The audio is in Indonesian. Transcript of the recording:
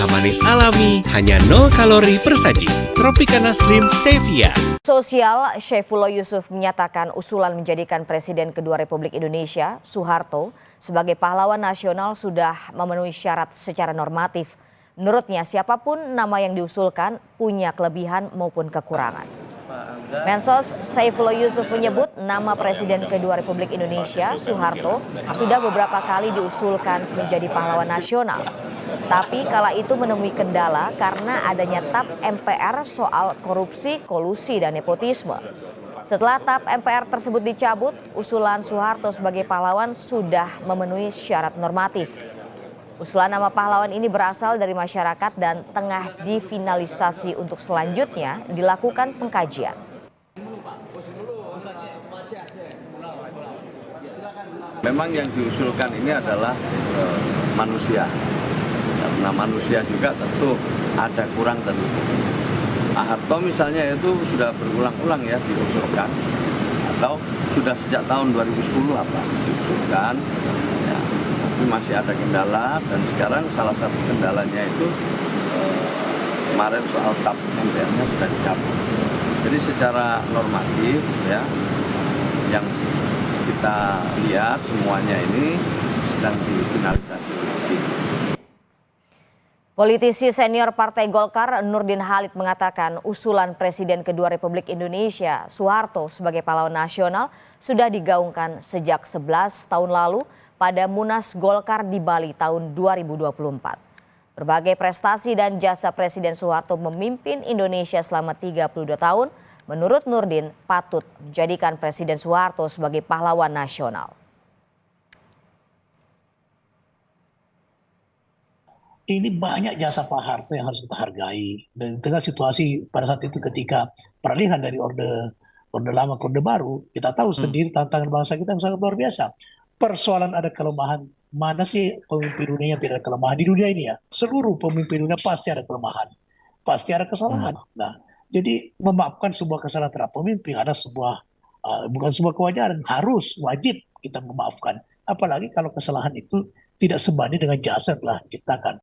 manis alami, hanya 0 kalori per saji. Tropicana Slim Stevia. Sosial Syaifullah Yusuf menyatakan usulan menjadikan Presiden kedua Republik Indonesia, Soeharto, sebagai pahlawan nasional sudah memenuhi syarat secara normatif. Menurutnya siapapun nama yang diusulkan punya kelebihan maupun kekurangan. Mensos Syaifullah Yusuf menyebut nama Presiden kedua Republik Indonesia, Soeharto, sudah beberapa kali diusulkan menjadi pahlawan nasional. Tapi kala itu menemui kendala karena adanya TAP MPR soal korupsi, kolusi, dan nepotisme. Setelah TAP MPR tersebut dicabut, usulan Soeharto sebagai pahlawan sudah memenuhi syarat normatif. Usulan nama pahlawan ini berasal dari masyarakat dan tengah difinalisasi untuk selanjutnya dilakukan pengkajian. Memang yang diusulkan ini adalah manusia. Karena manusia juga tentu ada kurang dan lebih. Harto misalnya itu sudah berulang-ulang ya diusulkan. Atau sudah sejak tahun 2010 diusulkan. Ya, tapi masih ada kendala dan sekarang salah satu kendalanya itu kemarin soal TAP MPR-nya sudah dicabut. Jadi secara normatif ya yang kita lihat semuanya ini sedang difinalisasi. Politisi senior Partai Golkar Nurdin Halid mengatakan usulan Presiden kedua Republik Indonesia, Soeharto, sebagai pahlawan nasional sudah digaungkan sejak 11 tahun lalu pada Munas Golkar di Bali tahun 2024. Berbagai prestasi dan jasa Presiden Soeharto memimpin Indonesia selama 32 tahun, menurut Nurdin patut menjadikan Presiden Soeharto sebagai pahlawan nasional. Ini banyak jasa Pak Harto yang harus kita hargai. Dan di tengah situasi pada saat itu ketika peralihan dari orde lama ke orde baru, kita tahu sendiri tantangan bangsa kita yang sangat luar biasa. Persoalan ada kelemahan. Mana sih pemimpin dunia yang tidak ada kelemahan di dunia ini ya? Seluruh pemimpin dunia pasti ada kelemahan. Pasti ada kesalahan. Nah, jadi memaafkan sebuah kesalahan terhadap pemimpin ada sebuah bukan sebuah kewajaran, harus wajib kita memaafkan. Apalagi kalau kesalahan itu tidak sebanding dengan jasa yang telah diciptakan.